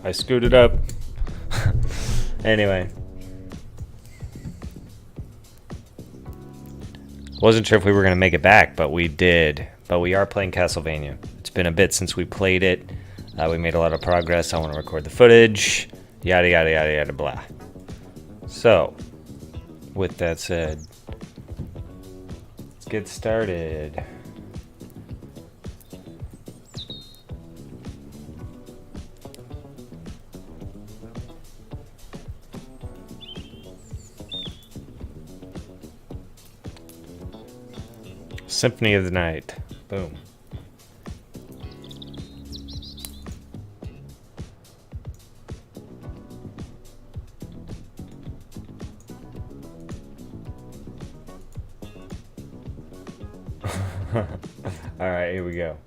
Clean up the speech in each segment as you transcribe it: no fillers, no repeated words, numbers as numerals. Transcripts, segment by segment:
I screwed it up. Anyway. Wasn't sure if we were going to make it back, but we did. But we are playing Castlevania. It's been a bit since we played it. We made a lot of progress. I want to record the footage. Yada, yada, yada, yada, blah. So, with that said, let's get started. Symphony of the Night. Boom. Alright, here we go.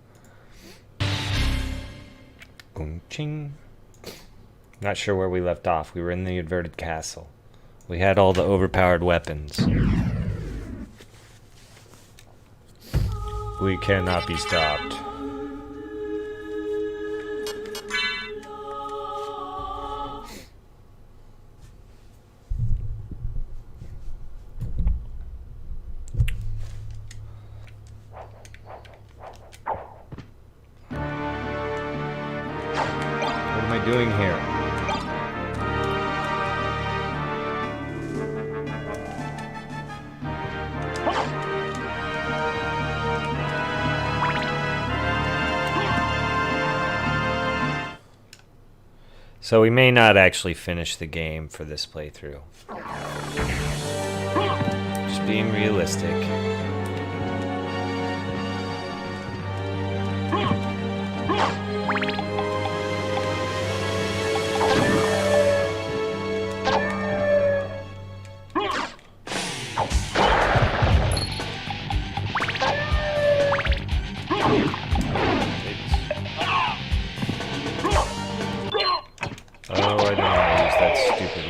Ching. Not sure where we left off. We were in the inverted castle. We had all the overpowered weapons. We cannot be stopped. What am I doing here? So we may not actually finish the game for this playthrough. Just being realistic.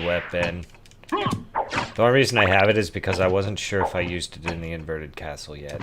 Weapon. The only reason I have it is because I wasn't sure if I used it in the inverted castle yet.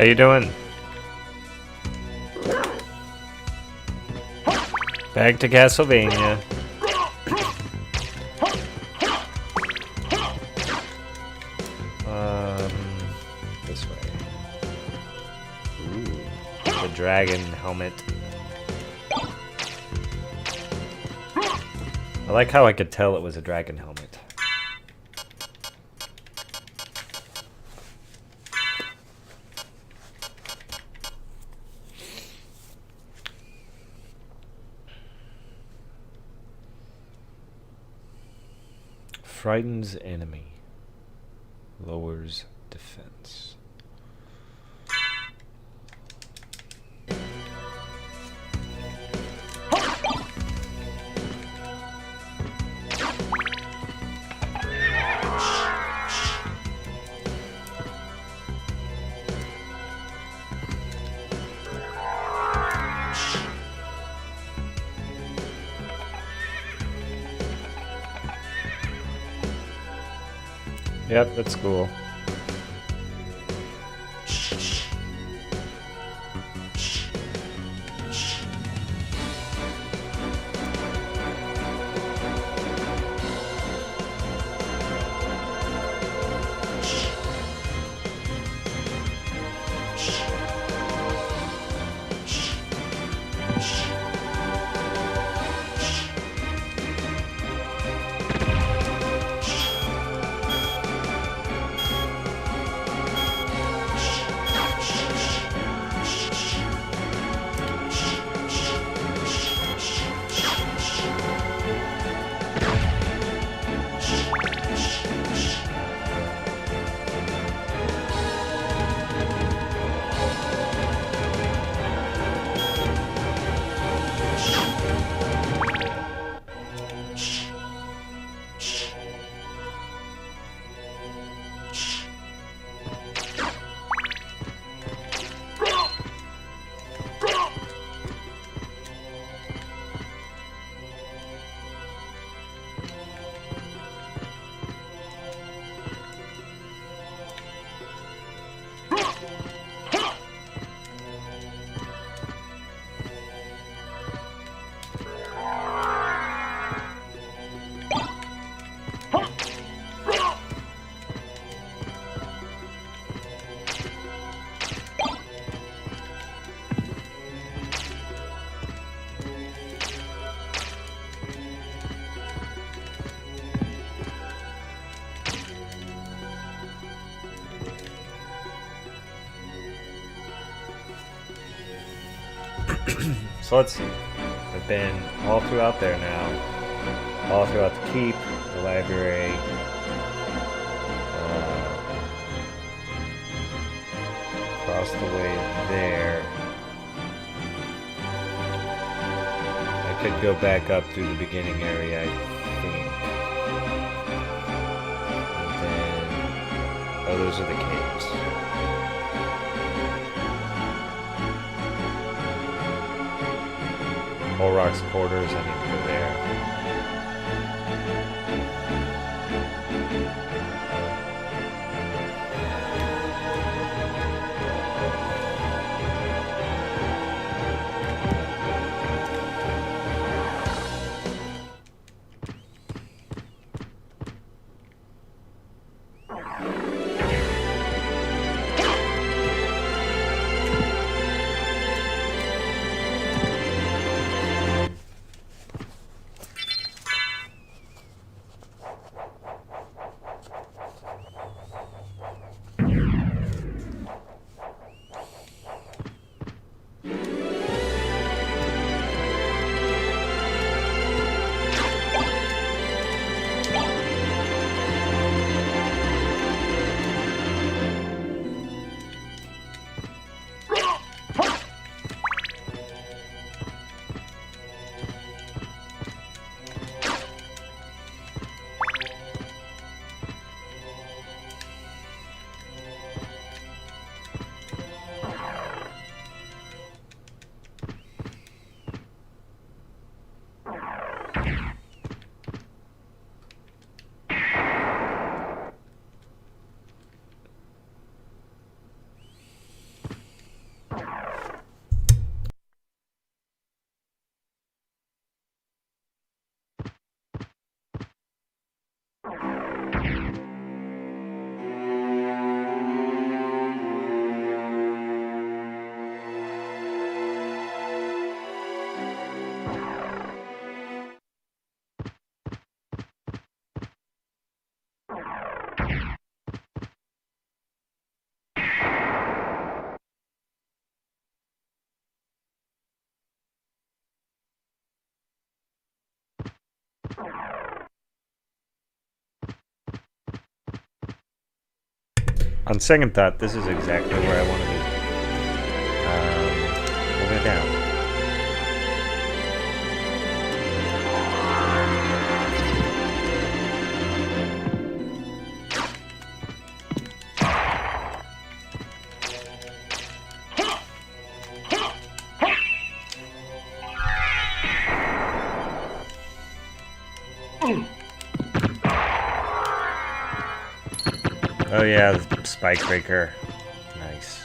How you doing? Back to Castlevania. This way. Ooh, the dragon helmet. I like how I could tell it was a dragon helmet. Frightens enemy. Lowers defense. Yep, that's cool. So let's see. I've been all throughout there now. All throughout the keep, the library. Across the way there. I could go back up through the beginning area, I think. And then... oh, those are the caves. Olrock's quarters, I need to go there. On second thought, this is exactly where I want to be. We'll go down. Oh yeah, the spike breaker. Nice.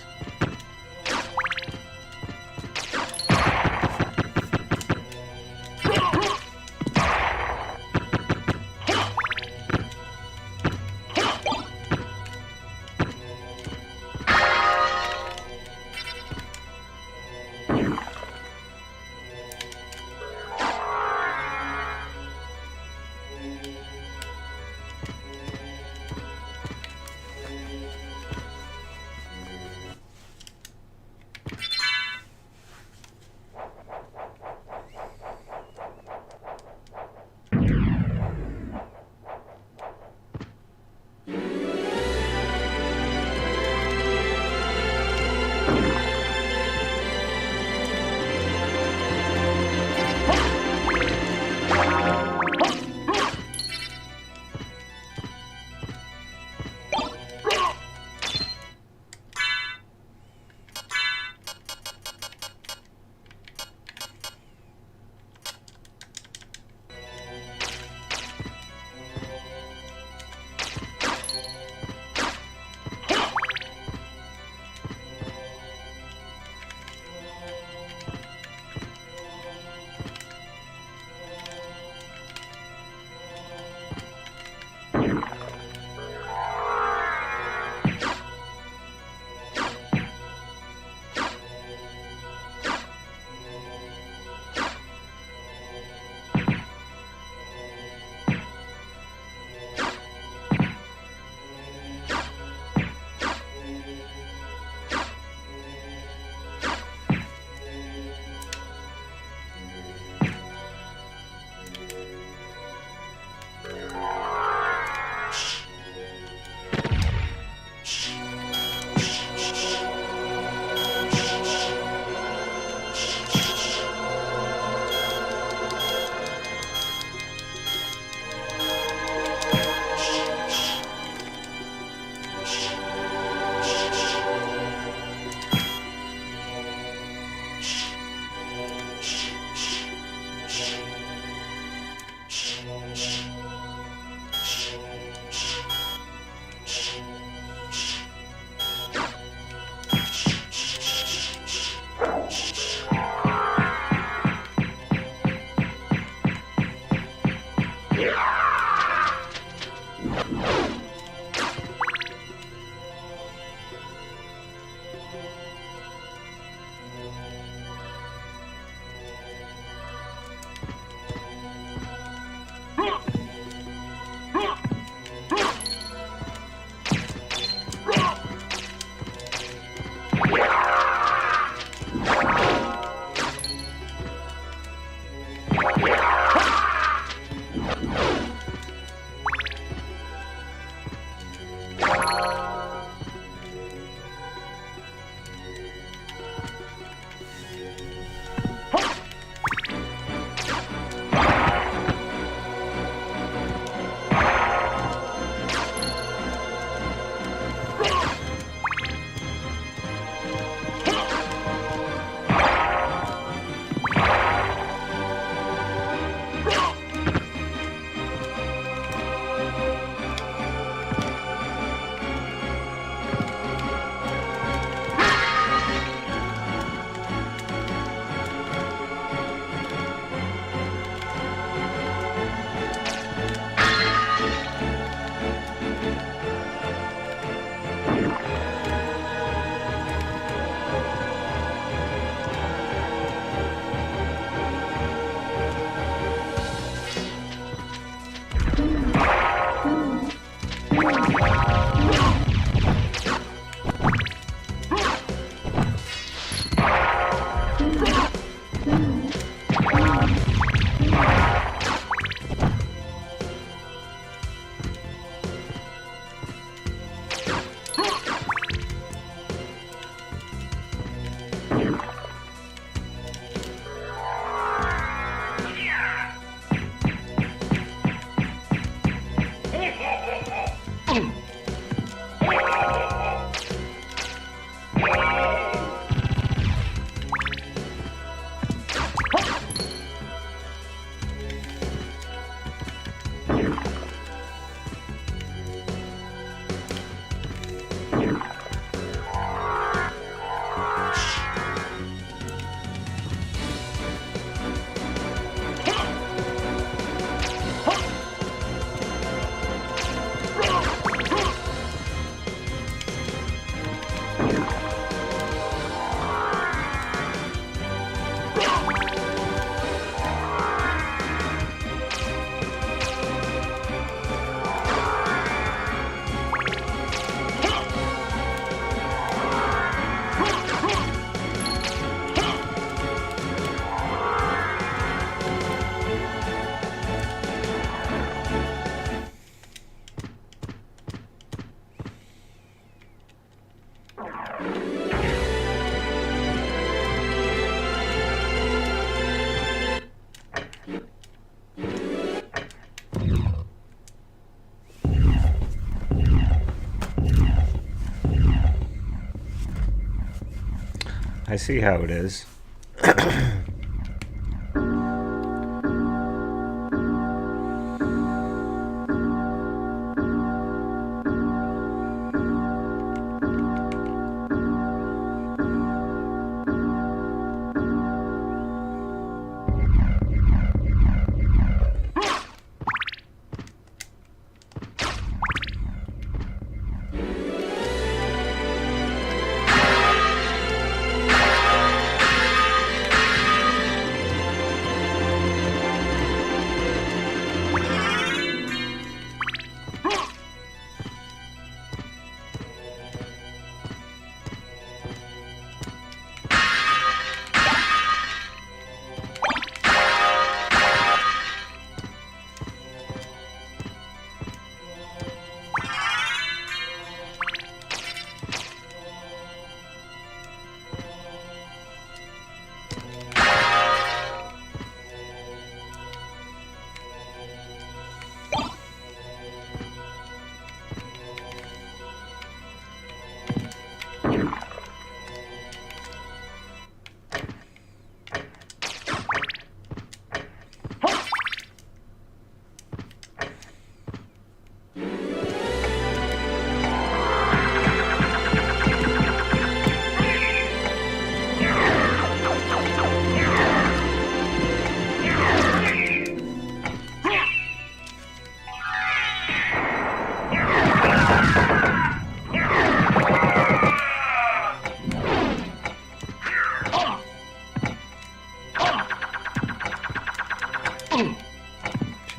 I see how it is.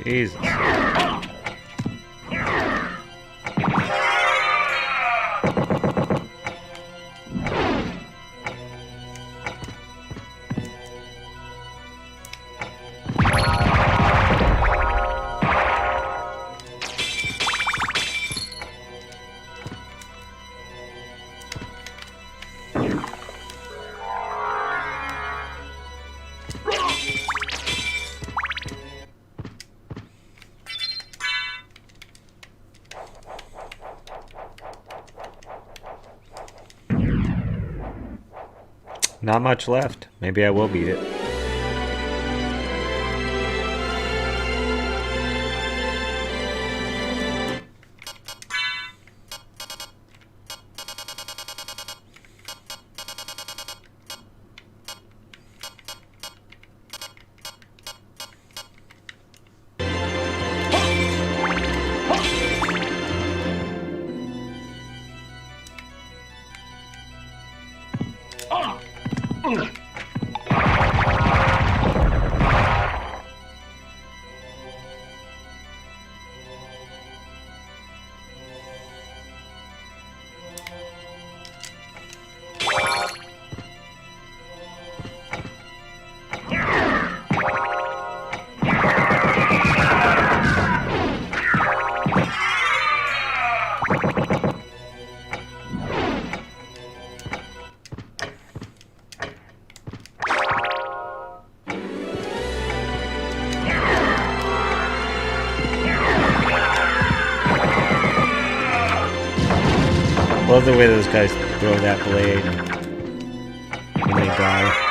Jesus. Not much left. Maybe I will beat it. Love the way those guys throw that blade when they die.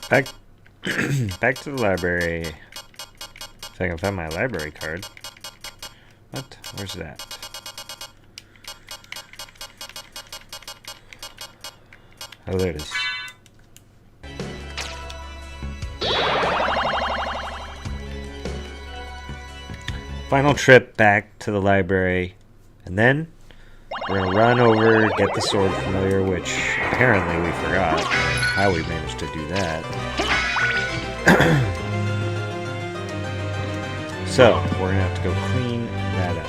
Back, back to the library. If I can find my library card. What? Where's that? Oh, there it is. Final trip back to the library, and then we're gonna run over, get the sword familiar, which apparently we forgot how we managed to do that. So we're gonna have to go clean that up.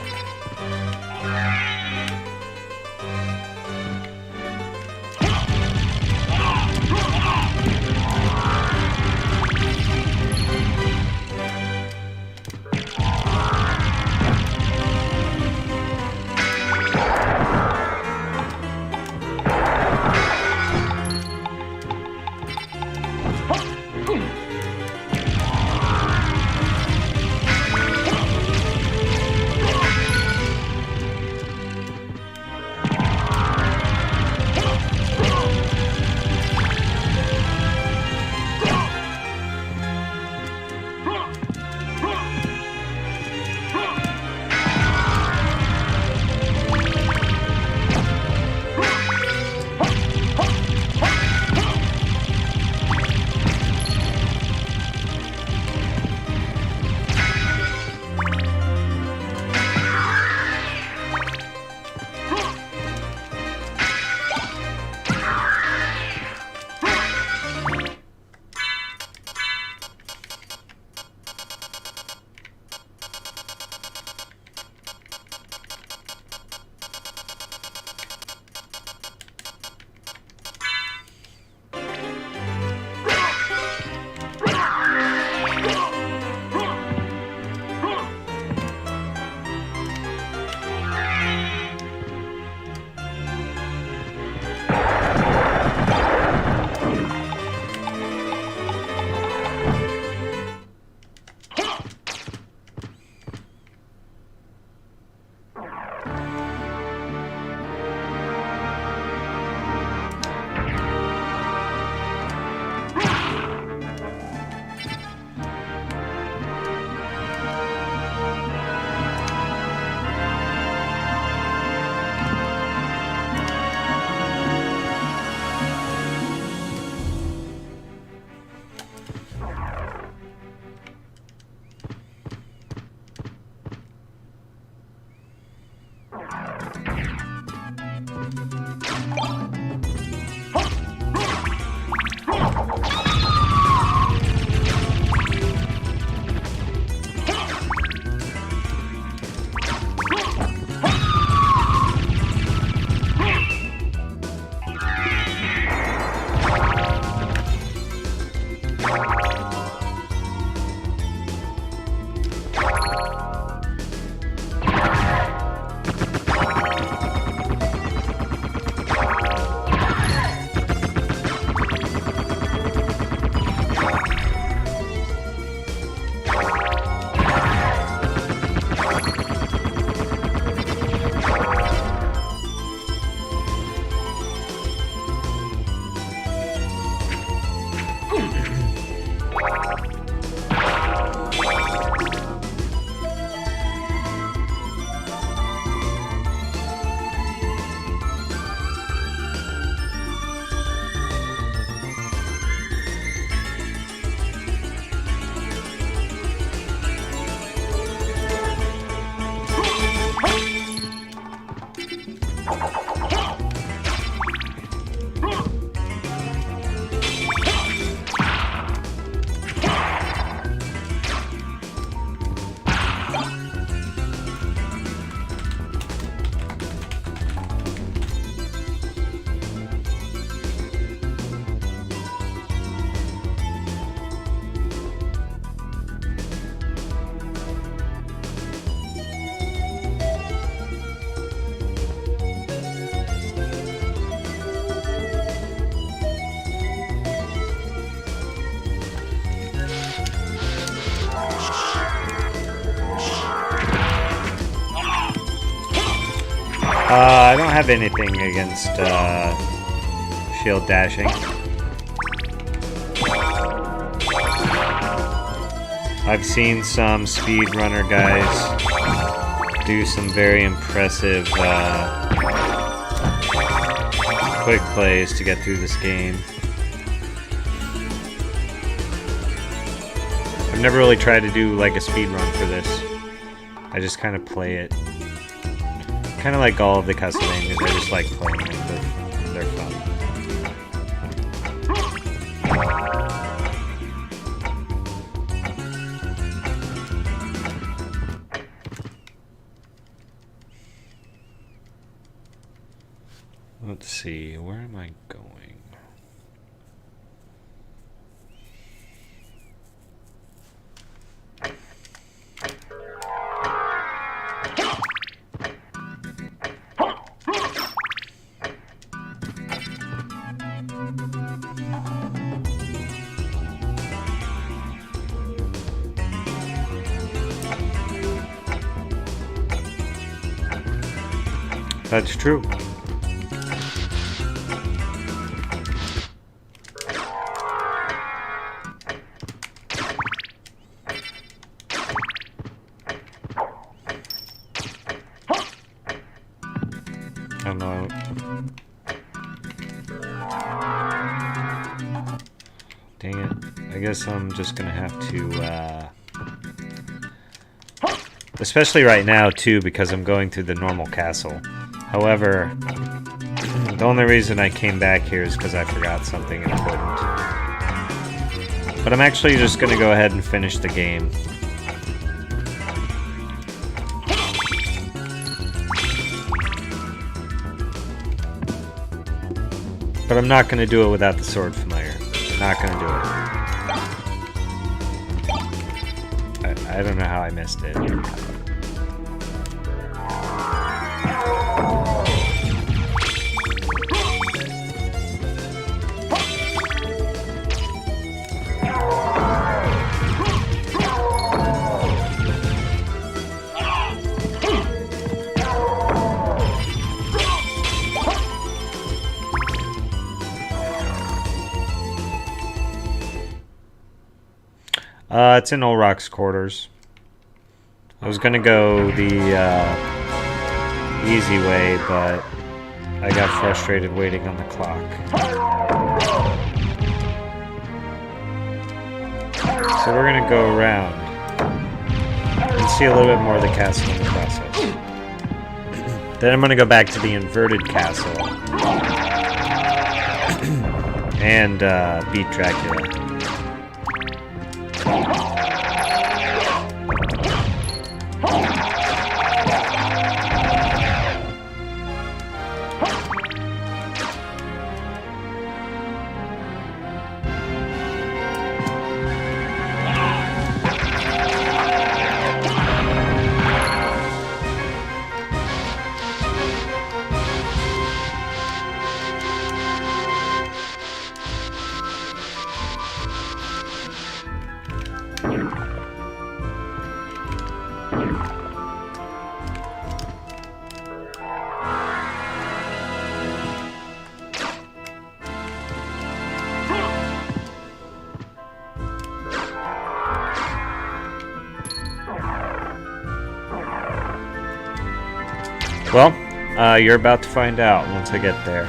I don't have anything against shield dashing. I've seen some speedrunner guys do some very impressive quick plays to get through this game. I've never really tried to do like a speed run for this. I just kind of play it. Kind of like all of the Castlevanias, I just like playing them. They're fun. Let's see, where am I going? That's true. I don't know. Dang it. I guess I'm just gonna have to, especially right now, too, because I'm going through the normal castle. However, the only reason I came back here is because I forgot something important. But I'm actually just gonna go ahead and finish the game. But I'm not going to do it without the sword familiar. Not going to do it. I don't know how I missed it. It's in Olrock's quarters. I was gonna go the easy way, but I got frustrated waiting on the clock. So we're gonna go around and see a little bit more of the castle in the process. Then I'm gonna go back to the inverted castle and beat Dracula. Well, you're about to find out once I get there.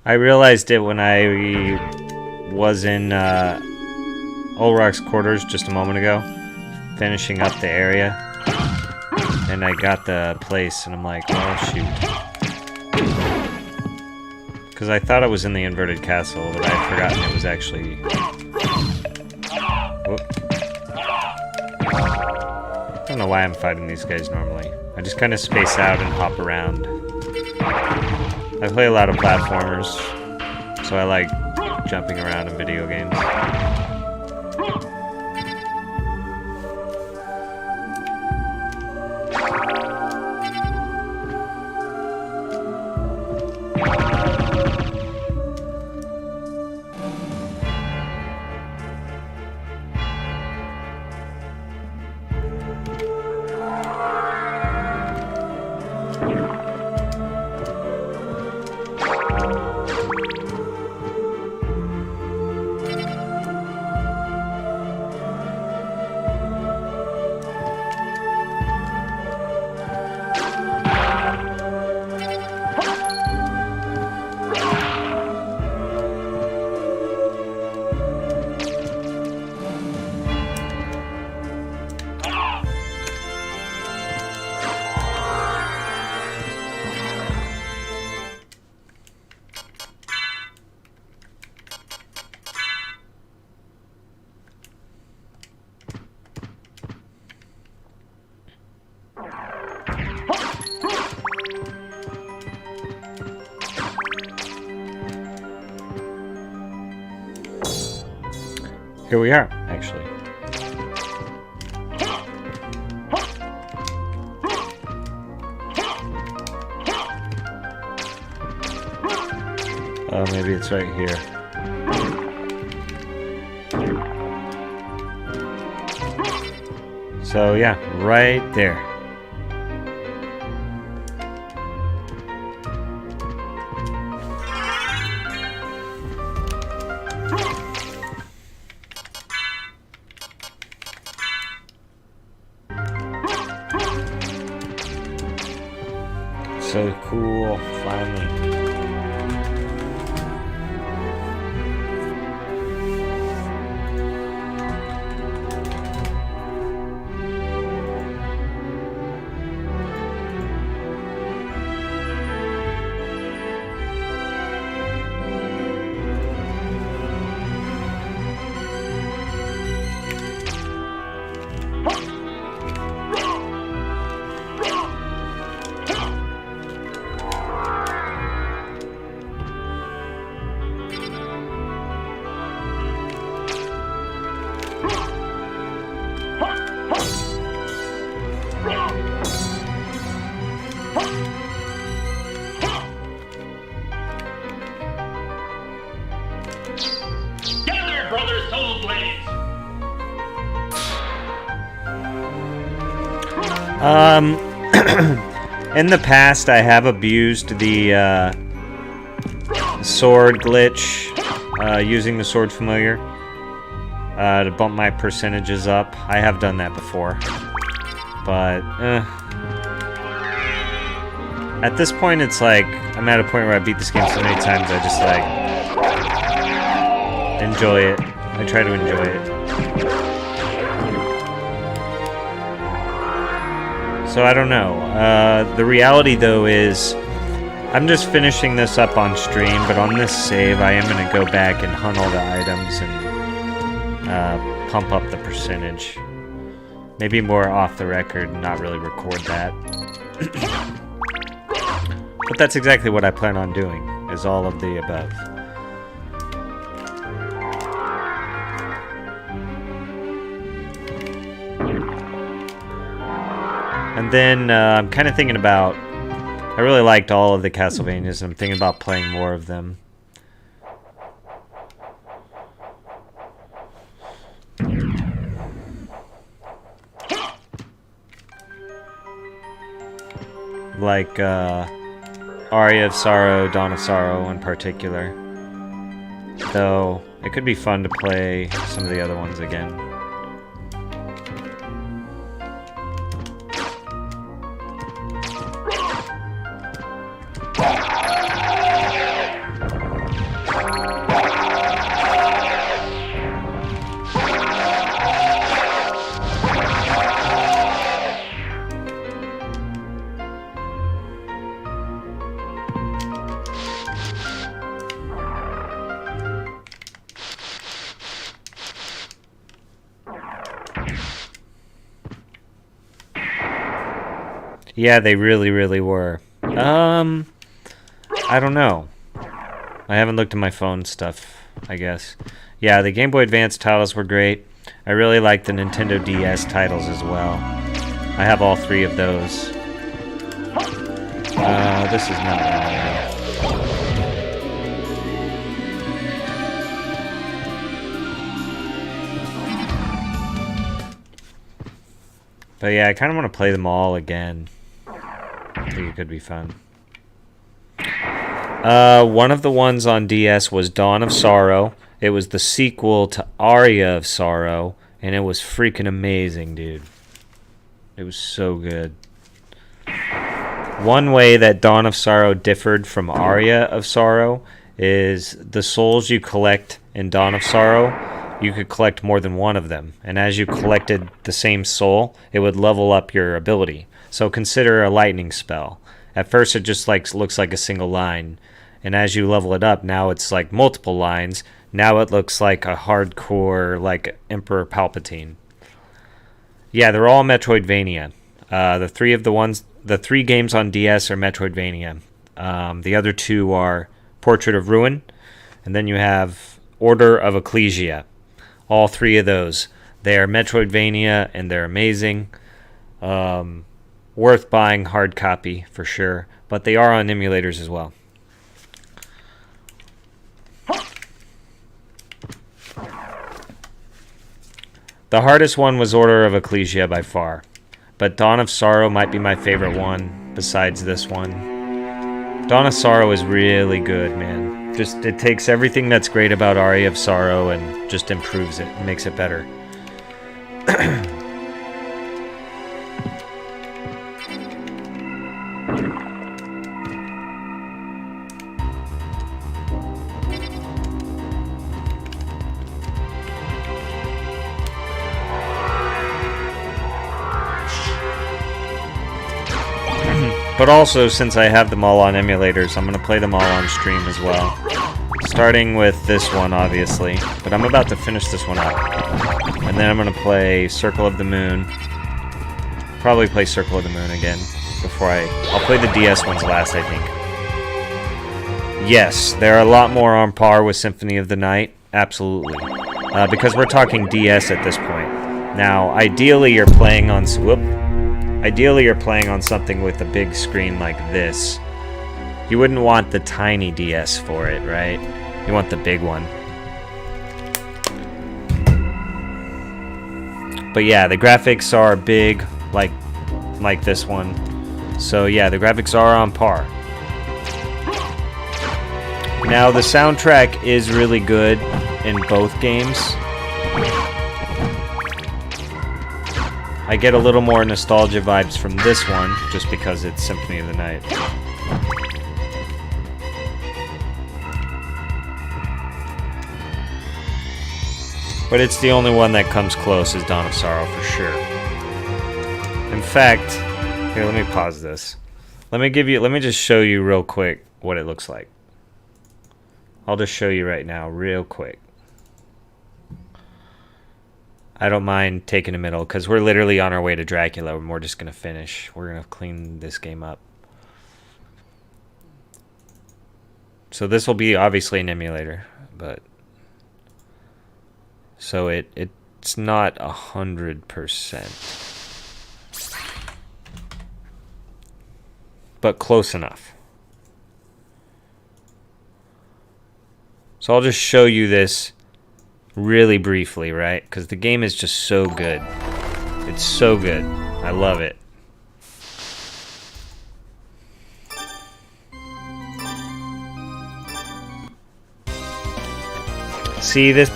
I realized it when I was in Olrock's quarters just a moment ago, finishing up the area, and I got the place, and I'm like, oh shoot. Because I thought I was in the inverted castle, but I had forgotten it was actually... Whoop. I don't know why I'm fighting these guys normally. I just kind of space out and hop around. I play a lot of platformers, so I like jumping around in video games. Here we are, actually. Oh, maybe it's right here. So yeah, right there. So cool, finally. In the past, I have abused the sword glitch using the sword familiar to bump my percentages up. I have done that before, but at this point, it's like I'm at a point where I beat this game so many times. I just like enjoy it. I try to enjoy it. So I don't know. The reality, though, is I'm just finishing this up on stream, but on this save, I am going to go back and hunt all the items and pump up the percentage. Maybe more off the record and not really record that. But that's exactly what I plan on doing, is all of the above. And then I'm kind of thinking about, I really liked all of the Castlevanias, and I'm thinking about playing more of them. Like Aria of Sorrow, Dawn of Sorrow in particular. Though it could be fun to play some of the other ones again. Yeah, they really, really were. I don't know. I haven't looked at my phone stuff, I guess. Yeah, the Game Boy Advance titles were great. I really like the Nintendo DS titles as well. I have all three of those. This is not right. But yeah, I kind of want to play them all again. I think it could be fun. One of the ones on DS was Dawn of Sorrow. It was the sequel to Aria of Sorrow, and it was freaking amazing, dude. It was so good. One way that Dawn of Sorrow differed from Aria of Sorrow is the souls you collect in Dawn of Sorrow, you could collect more than one of them. And as you collected the same soul, it would level up your ability. So consider a lightning spell. At first it just looks like a single line. And as you level it up, now it's like multiple lines. Now it looks like a hardcore, like Emperor Palpatine. Yeah, they're all Metroidvania. The three games on DS are Metroidvania. The other two are Portrait of Ruin, and then you have Order of Ecclesia. All three of those. They are Metroidvania, and they're amazing. Worth buying hard copy for sure. But they are on emulators as well. The hardest one was Order of Ecclesia by far. But Dawn of Sorrow might be my favorite one besides this one. Dawn of Sorrow is really good, man. Just, it takes everything that's great about Aria of Sorrow and just improves it, makes it better. But also, since I have them all on emulators, I'm going to play them all on stream as well. Starting with this one, obviously. But I'm about to finish this one up. And then I'm going to play Circle of the Moon. Probably play Circle of the Moon again before I'll play the DS ones last, I think. Yes, they're a lot more on par with Symphony of the Night. Absolutely. Because we're talking DS at this point. Now, ideally you're playing on something with a big screen like this. You wouldn't want the tiny DS for it, right? You want the big one. But yeah, the graphics are big, like this one. So yeah, the graphics are on par. Now the soundtrack is really good in both games. I get a little more nostalgia vibes from this one, just because it's Symphony of the Night. But it's the only one that comes close is Dawn of Sorrow for sure. In fact, here, let me pause this. Let me just show you real quick what it looks like. I'll just show you right now, real quick. I don't mind taking a middle, because we're literally on our way to Dracula, and we're just going to finish. We're going to clean this game up. So this will be obviously an emulator, but... So it's not 100%. But close enough. So I'll just show you this really briefly, right? Because the game is just so good. It's so good. I love it. See, the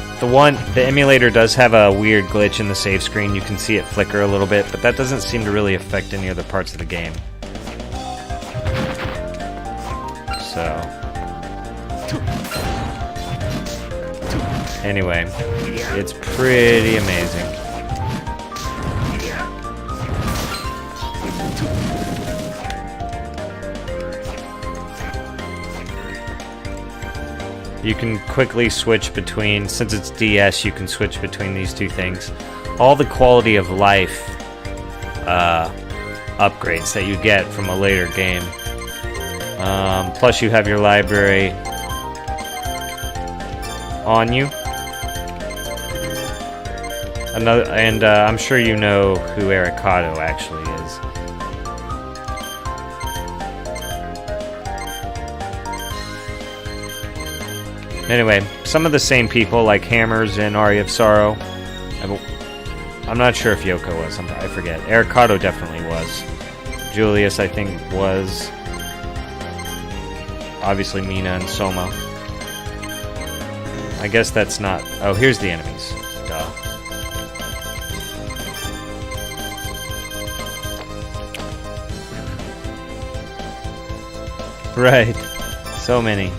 emulator does have a weird glitch in the save screen. You can see it flicker a little bit, but that doesn't seem to really affect any other parts of the game. So... Anyway, it's pretty amazing. You can quickly switch between, since it's DS, you can switch between these two things. All the quality of life upgrades that you get from a later game. Plus you have your library on you. I'm sure you know who Ericado actually is. Anyway, some of the same people, like Hammers and Aria of Sorrow. I'm not sure if Yoko was. I forget. Ericado definitely was. Julius, I think, was. Obviously, Mina and Soma. I guess that's not... Oh, here's the enemies. Duh. Right. So many.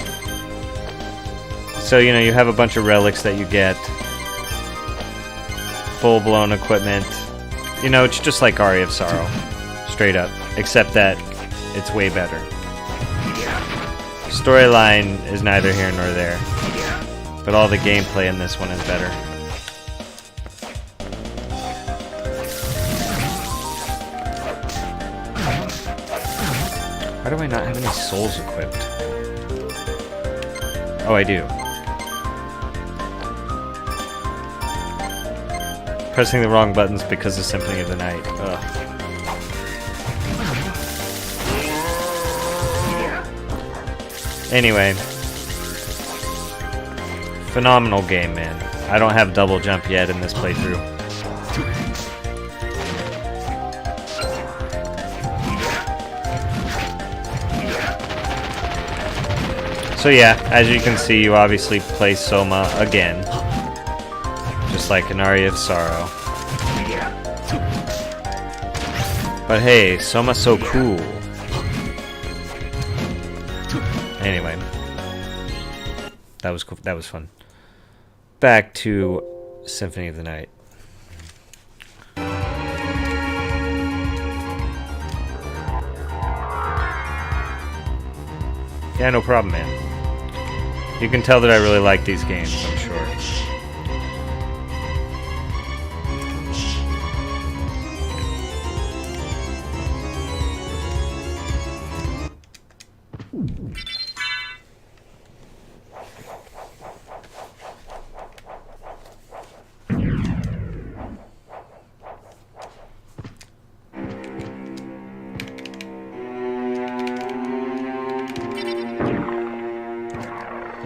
So, you know, you have a bunch of relics that you get. Full-blown equipment. You know, it's just like Aria of Sorrow. Straight up. Except that it's way better. Storyline is neither here nor there. But all the gameplay in this one is better. Why do I not have any souls equipped? Oh, I do. Pressing the wrong buttons because of Symphony of the Night. Ugh. Anyway. Phenomenal game, man. I don't have double jump yet in this playthrough. So yeah, as you can see, you obviously play Soma again. Just like an Aria of Sorrow. But hey, Soma's so cool. Anyway. That was cool. That was fun. Back to Symphony of the Night. Yeah, no problem, man. You can tell that I really like these games, I'm sure.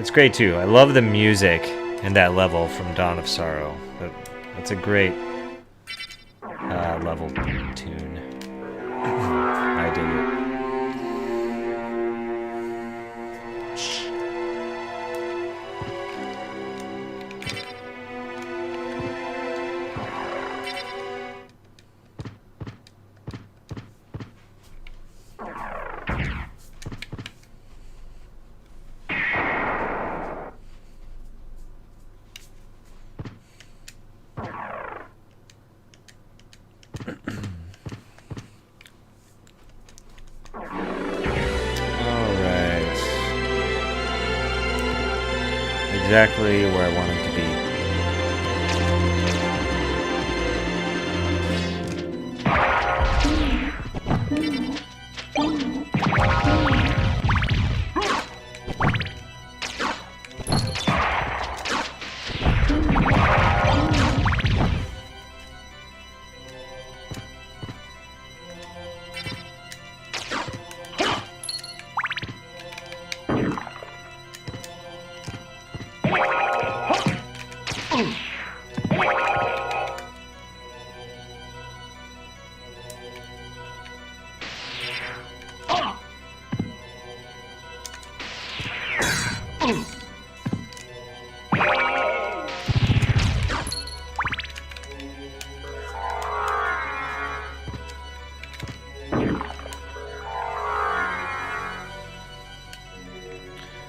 It's great too. I love the music in that level from Dawn of Sorrow. That's a great level tune. I dig it. Exactly where I want him to be.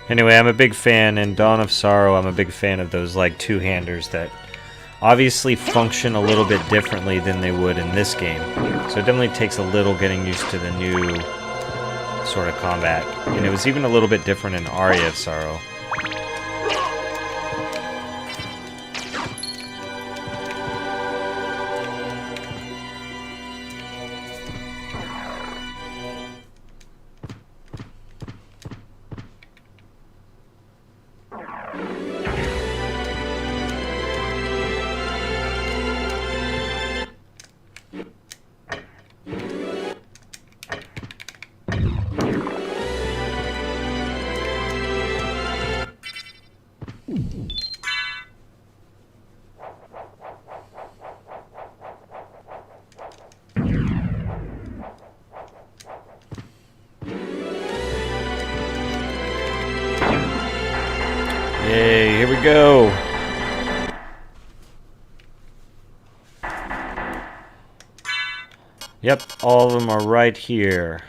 Anyway, I'm a big fan, in Dawn of Sorrow, I'm a big fan of those, like, two-handers that obviously function a little bit differently than they would in this game. So it definitely takes a little getting used to the new sort of combat. And it was even a little bit different in Aria of Sorrow. Yay, here we go. Yep, all of them are right here.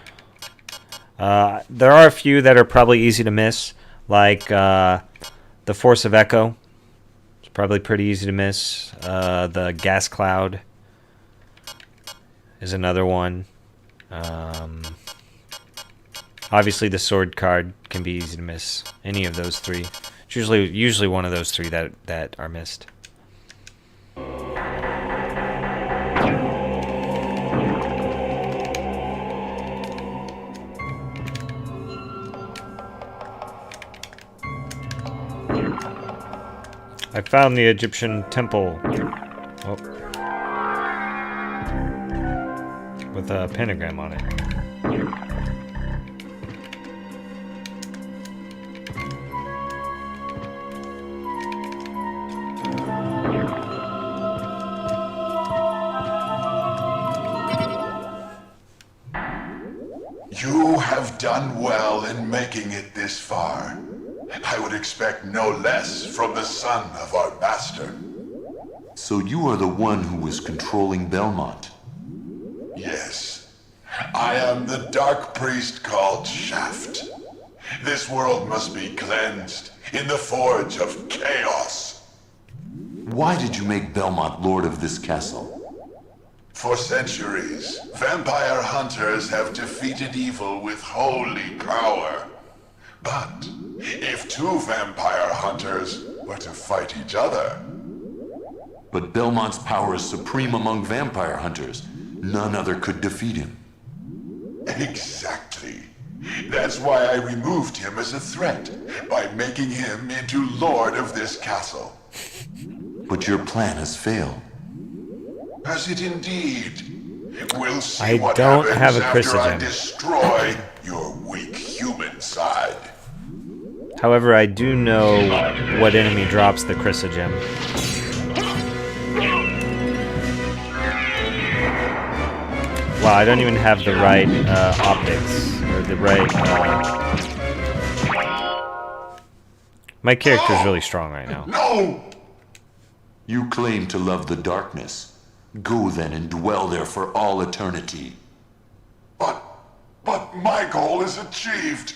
There are a few that are probably easy to miss, like the Force of Echo. It's probably pretty easy to miss. The Gas Cloud is another one. Obviously, the Sword card can be easy to miss. Any of those three. It's usually one of those three that are missed. I found the Egyptian temple. Oh. With a pentagram on it. You have done well in making it this far. I would expect no less from the son of our master. So you are the one who was controlling Belmont? Yes. I am the dark priest called Shaft. This world must be cleansed in the forge of chaos. Why did you make Belmont lord of this castle? For centuries, vampire hunters have defeated evil with holy power. But if two vampire hunters were to fight each other... But Belmont's power is supreme among vampire hunters. None other could defeat him. Exactly. That's why I removed him as a threat, by making him into lord of this castle. But your plan has failed. Has it indeed? We'll see I what don't happens have a after I Chrysogem. destroy your weak human side. However, I do know what enemy drops the Chrysogem. Wow, I don't even have the right optics, or the right... My character's really strong right now. No! You claim to love the darkness. Go then and dwell there for all eternity. But my goal is achieved.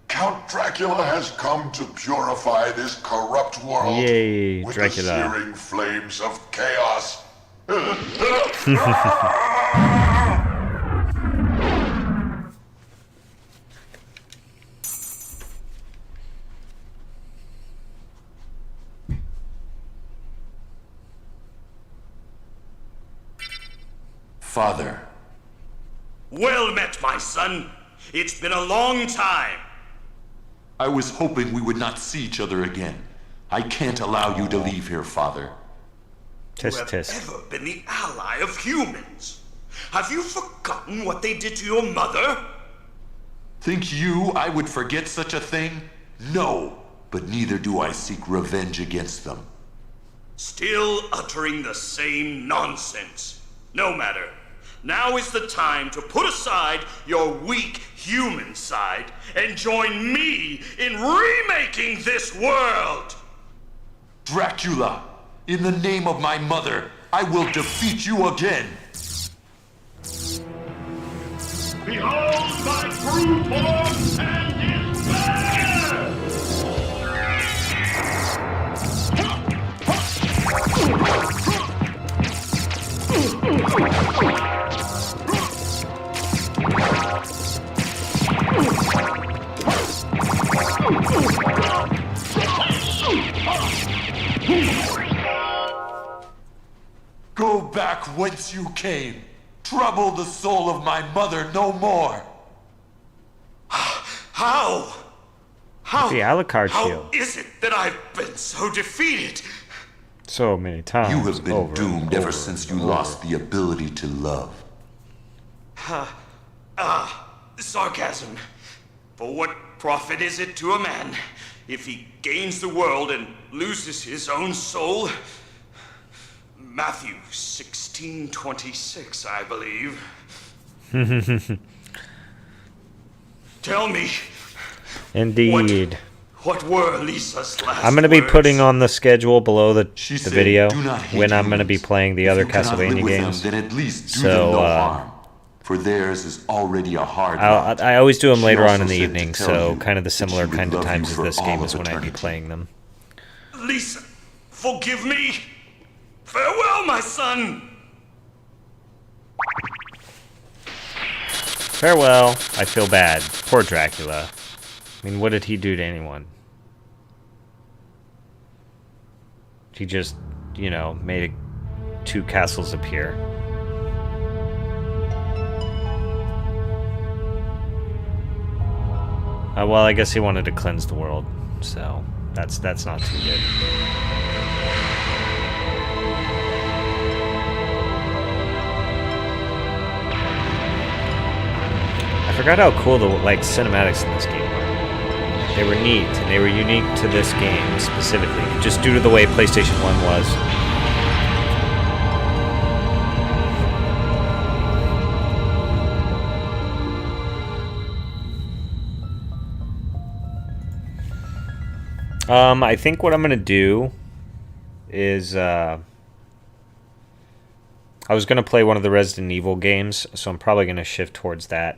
Count Dracula has come to purify this corrupt world Yay, with Dracula. the searing flames of chaos. Father, Well met, my son. It's been a long time. I was hoping we would not see each other again. I can't allow you to leave here, Father. You Tisk have tisk. ever been the ally of humans. Have you forgotten what they did to your mother? Think you I would forget such a thing? No, but neither do I seek revenge against them. Still uttering the same nonsense. No matter. Now is the time to put aside your weak human side and join me in remaking this world! Dracula, in the name of my mother, I will defeat you again. Behold my true form and despair! Go back whence you came. Trouble the soul of my mother no more. How? How? The Alucard How shield. is it that I've been so defeated? So many times. You have been over and doomed ever over since and you lost the ability to love. Sarcasm. For what profit is it to a man if he gains the world and loses his own soul? Matthew 16:26, I believe. Tell me, Indeed. what were Lisa's last I'm going to be words? putting on the schedule below the She said, video "Do not hate when I'm going to be humans. playing the If other you cannot live Castlevania with games. them, then at least do So, them no harm. For theirs is already a hard lot. I always do them She later on also in the said to evening, tell so you kind of the that she similar would kind of love times you as for this all game of is when I'd be eternity. playing them. Lisa, forgive me. Farewell, my son. Farewell. I feel bad. Poor Dracula. I mean, what did he do to anyone? He just, you know, made two castles appear. Well, I guess he wanted to cleanse the world, so that's not too good. forgot how cool the cinematics in this game were. They were neat, and they were unique to this game specifically, just due to the way PlayStation 1 was. I think what I'm gonna do is I was gonna play one of the Resident Evil games, so I'm probably gonna shift towards that.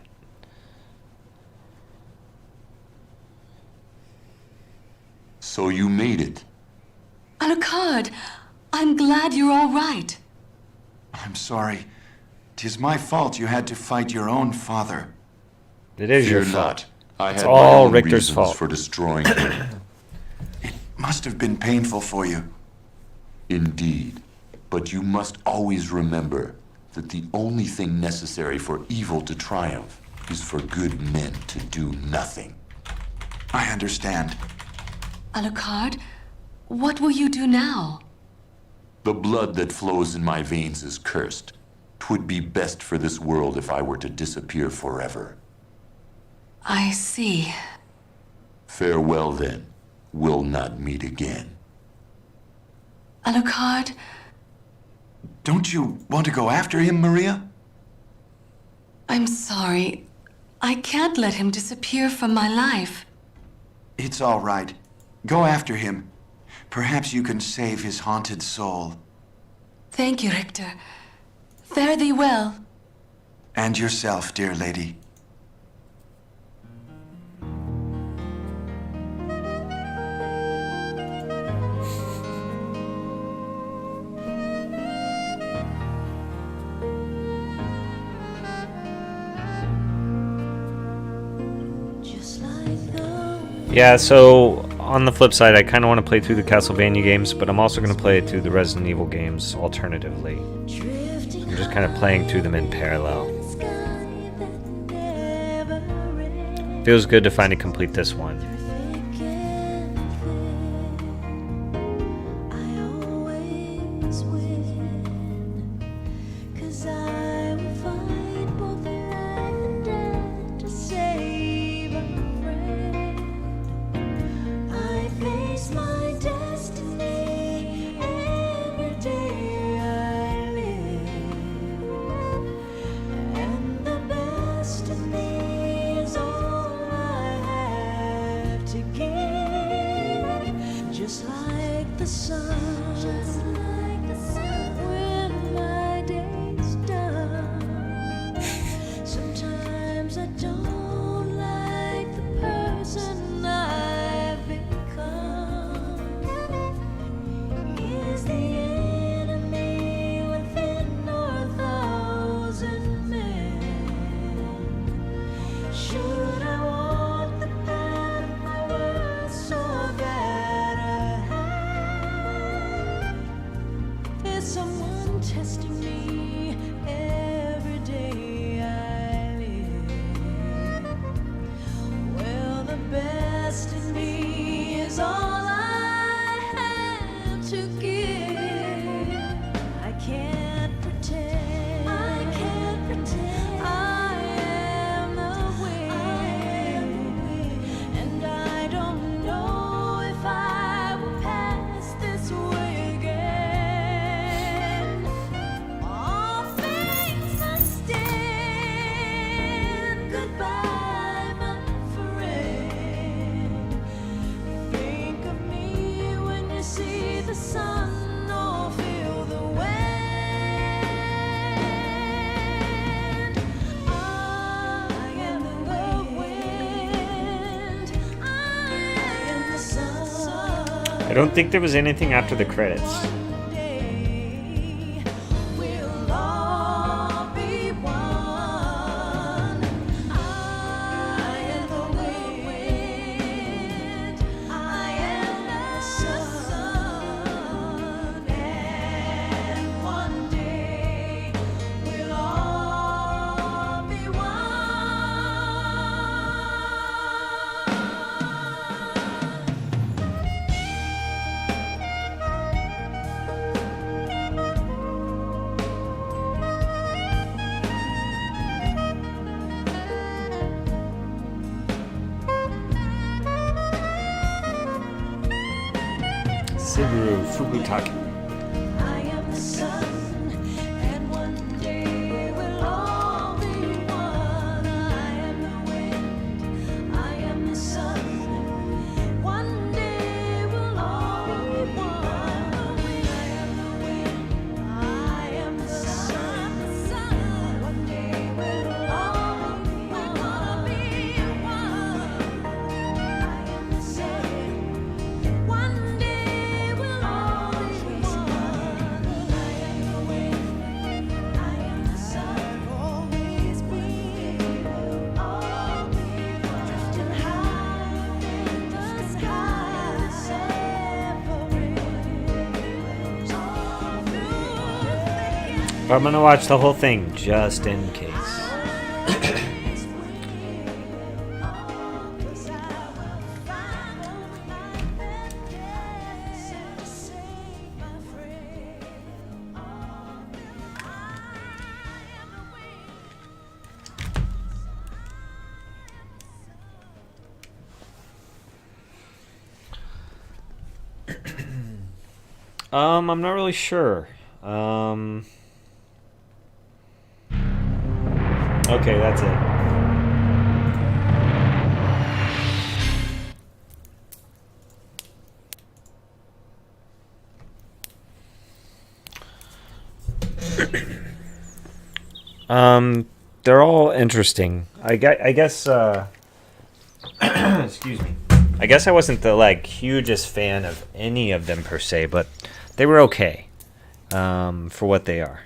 So you made it. Alucard, I'm glad you're all right. I'm sorry. 'Tis my fault you had to fight your own father. It is your Fear fault. not. I It's had all my own Richter's reasons fault. for destroying him. Must have been painful for you. Indeed. But you must always remember that the only thing necessary for evil to triumph is for good men to do nothing. I understand. Alucard, what will you do now? The blood that flows in my veins is cursed. 'Twould be best for this world if I were to disappear forever. I see. Farewell then. We'll not meet again. Alucard, Don't you want to go after him, Maria? I'm sorry. I can't let him disappear from my life. It's all right. Go after him. Perhaps you can save his haunted soul. Thank you, Richter. Fare thee well. And yourself, dear lady. Yeah, so on the flip side, I kind of want to play through the Castlevania games, but I'm also going to play through the Resident Evil games alternatively. I'm just kind of playing through them in parallel. Feels good to finally complete this one. I don't think there was anything after the credits. Suguru Fugutake. I am the sun, and one day we'll all be one. I am the wind, I am the sun. One day we'll all be one. I am the wind, I am the sun. One day we'll all be one. I am the sun. One day we'll all be one. I am the wind, I am the sun. Always be, we'll all be one. Drifting high in the sky, separate. We'll all through But I'm gonna watch the whole thing just in case. I'm not really sure. Okay, that's it. They're all interesting. I guess, excuse me. I guess I wasn't the, like, hugest fan of any of them per se, but they were okay, for what they are.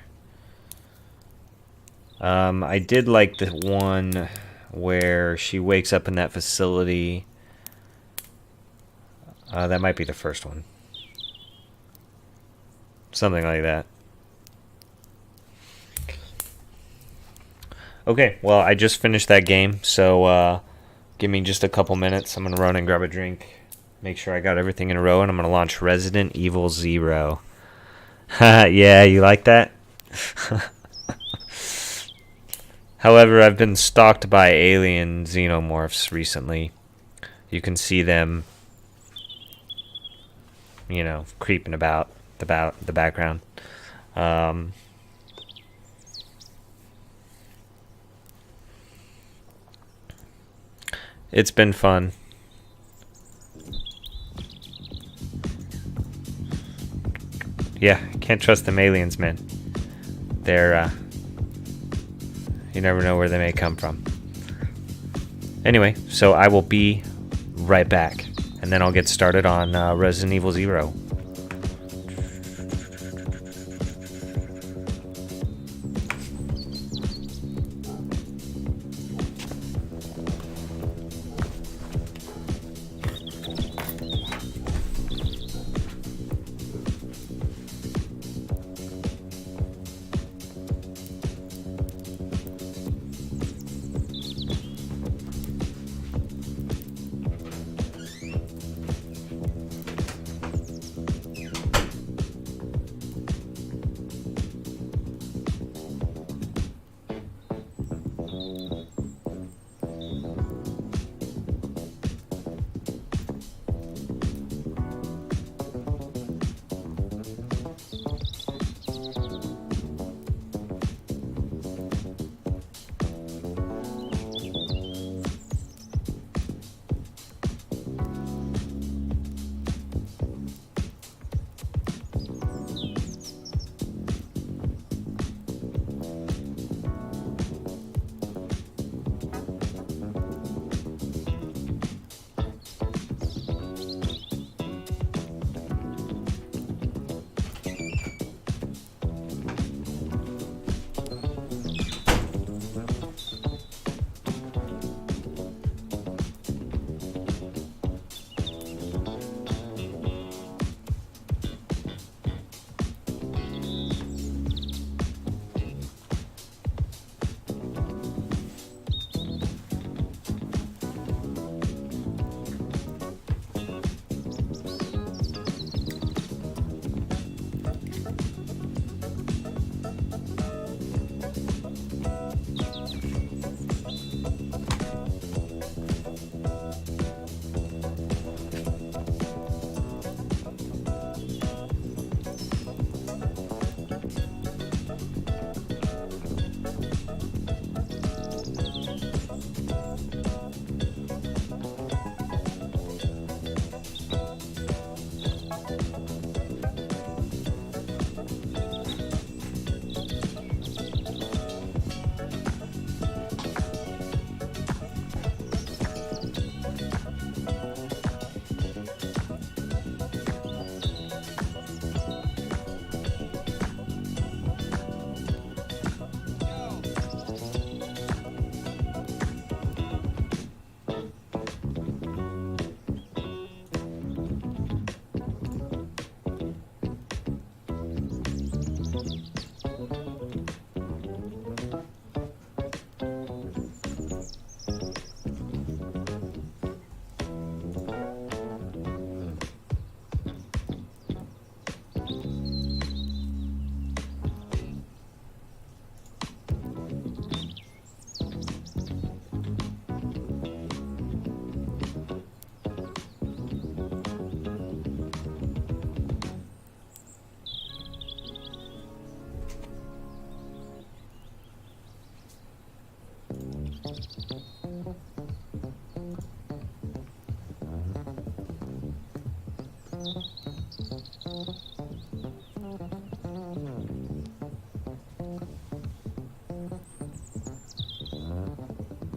I did like the one where she wakes up in that facility. That might be the first one. Something like that. Okay, well, I just finished that game, so give me just a couple minutes. I'm going to run and grab a drink, make sure I got everything in a row, and I'm going to launch Resident Evil 0. Yeah, you like that? However, I've been stalked by alien xenomorphs recently. You can see them, you know, creeping about the background. It's been fun. Yeah, can't trust them aliens, man. They're, you never know where they may come from. Anyway, so I will be right back, and then I'll get started on Resident Evil 0.